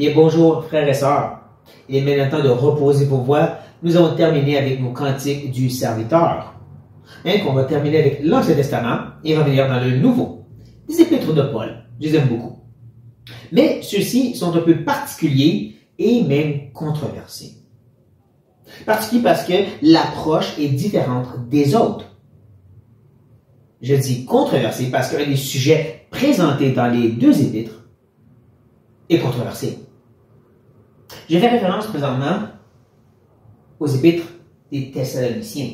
Et bonjour frères et sœurs. Il est maintenant temps de reposer vos voix. Nous avons terminé avec nos cantiques du serviteur. Et qu'on va terminer avec l'Ancien Testament et revenir dans le Nouveau. Les épîtres de Paul, je les aime beaucoup. Mais ceux-ci sont un peu particuliers et même controversés. Particulier parce que l'approche est différente des autres. Je dis controversé parce qu'un des sujets présentés dans les deux épîtres est controversé. Je fais référence présentement aux épîtres des Thessaloniciens.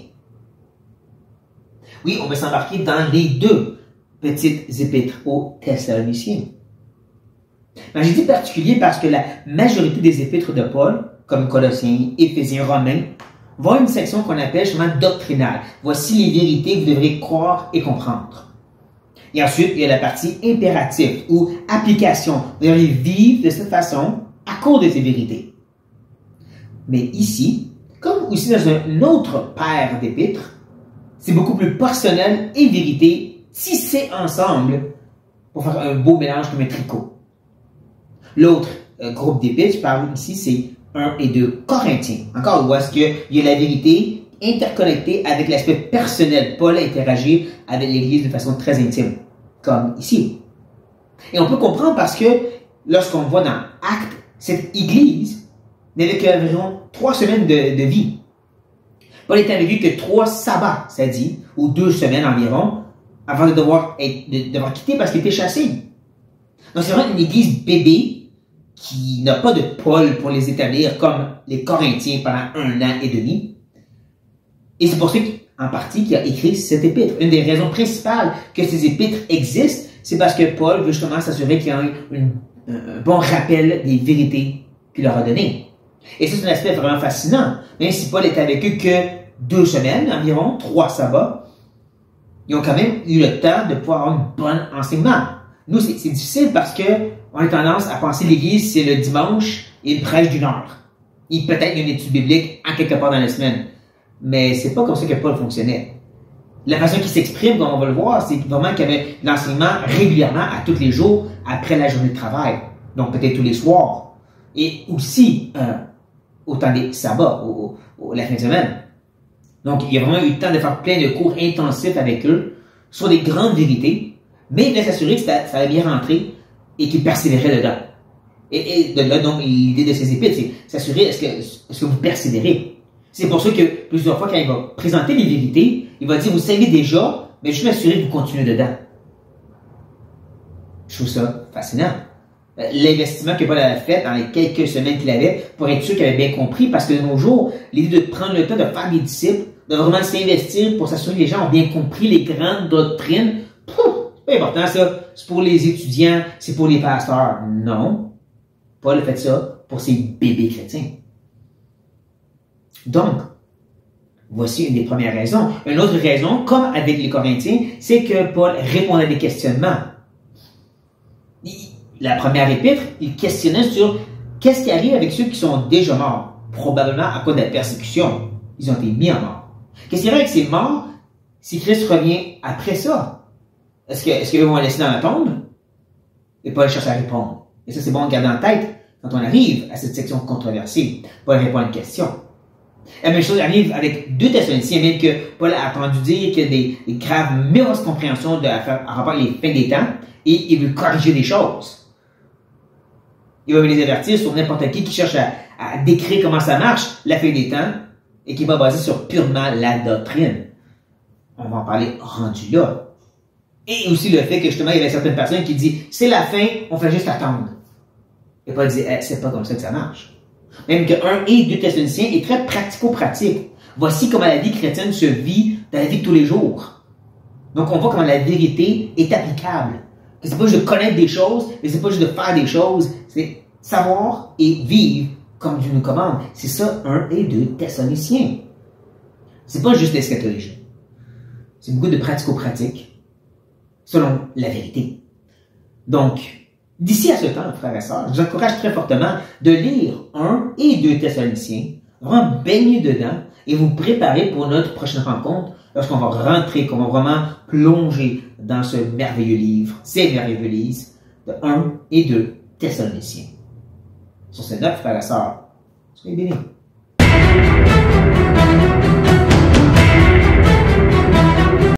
Oui, on va s'embarquer dans les deux petites épîtres aux Thessaloniciens. Mais j'ai dit particulier parce que la majorité des épîtres de Paul, comme Colossiens, Éphésiens, Romains, vont à une section qu'on appelle justement doctrinale. Voici les vérités que vous devrez croire et comprendre. Et ensuite, il y a la partie impérative ou application. Vous devrez vivre de cette façon à cause de ces vérités. Mais ici, comme aussi dans un autre paire d'épîtres, c'est beaucoup plus personnel et vérité tissées ensemble pour faire un beau mélange comme un tricot. L'autre groupe d'épîtres, je parle ici, c'est 1 et 2 Corinthiens. Encore, où est-ce qu'il y a la vérité interconnectée avec l'aspect personnel. Paul interagit avec l'Église de façon très intime, comme ici. Et on peut comprendre parce que lorsqu'on voit dans Actes, cette Église n'avait qu'environ 3 semaines de vie. Paul était avec lui que 3 sabbats, ça dit, ou 2 semaines environ, avant de devoir quitter parce qu'il était chassé. Donc c'est vraiment une Église bébé qui n'a pas de Paul pour les établir comme les Corinthiens pendant 1 an et demi. Et c'est pour ça qu'en partie qu'il a écrit cette épître. Une des raisons principales que ces épîtres existent, c'est parce que Paul veut justement s'assurer qu'il y a un bon rappel des vérités qu'il leur a données. Et ça, c'est un aspect vraiment fascinant. Même si Paul est avec eux que 2 semaines, environ 3 sabbats, ils ont quand même eu le temps de pouvoir avoir un bon enseignement. Nous, c'est difficile parce que on a tendance à penser l'Église, c'est le dimanche et une prêche d'1 heure. Et peut-être une étude biblique en quelque part dans la semaine. Mais c'est pas comme ça que Paul fonctionnait. La façon qu'il s'exprime, comme on va le voir, c'est vraiment qu'il y avait l'enseignement régulièrement à tous les jours après la journée de travail. Donc peut-être tous les soirs. Et aussi au temps des sabbats, la fin de semaine. Donc il y a vraiment eu le temps de faire plein de cours intensifs avec eux sur des grandes vérités, mais il voulait s'assurer que ça allait bien rentrer et qu'il persévérait dedans. Et de là, donc, l'idée de ces épîtres, c'est s'assurer, est-ce que vous persévérez? C'est pour ça que plusieurs fois, quand il va présenter les vérités, il va dire, vous savez déjà, mais je suis assuré que vous continuez dedans. Je trouve ça fascinant. L'investissement que Paul a fait dans les quelques semaines qu'il avait, pour être sûr qu'il avait bien compris, parce que de nos jours, l'idée de prendre le temps de faire des disciples, de vraiment s'investir pour s'assurer que les gens ont bien compris les grandes doctrines, c'est pas important ça, c'est pour les étudiants, c'est pour les pasteurs. Non, Paul a fait ça pour ses bébés chrétiens. Donc, voici une des premières raisons. Une autre raison, comme avec les Corinthiens, c'est que Paul répondait à des questionnements. La première épître, il questionnait sur qu'est-ce qui arrive avec ceux qui sont déjà morts, probablement à cause de la persécution. Ils ont été mis en mort. Qu'est-ce qui arrive avec ces morts si Christ revient après ça? Est-ce qu'eux vont laisser dans la tombe? Et Paul cherche à répondre. Et ça, c'est bon de garder en tête quand on arrive à cette section controversée. Paul répond à une question. La même chose arrive avec 2 Thessaloniciens, même que Paul a entendu dire qu'il y a des graves miscompréhensions en rapport avec les fins des temps, et il veut corriger des choses. Il va les avertir sur n'importe qui cherche à décrire comment ça marche, la fin des temps, et qui va baser sur purement la doctrine. On va en parler rendu là. Et aussi le fait que justement, il y avait certaines personnes qui disent « c'est la fin, on fait juste attendre ». Et Paul dit « c'est pas comme ça que ça marche ». Même que 1 et 2 Thessaloniciens est très pratico-pratique. Voici comment la vie chrétienne se vit dans la vie de tous les jours. Donc on voit comment la vérité est applicable. C'est pas juste de connaître des choses, mais c'est pas juste de faire des choses, c'est savoir et vivre comme Dieu nous commande. C'est ça 1 et 2 Thessaloniciens. C'est pas juste l'eschatologie. C'est beaucoup de pratico-pratique selon la vérité. Donc, d'ici à ce temps, frères et sœurs, je vous encourage très fortement de lire 1 et 2 Thessaloniciens, vraiment baigner dedans et vous préparer pour notre prochaine rencontre lorsqu'on va rentrer, qu'on va vraiment plonger dans ce merveilleux livre, ces merveilleux livres de 1 et 2 Thessaloniciens. Sur ce note, frères et sœurs, soyez bénis.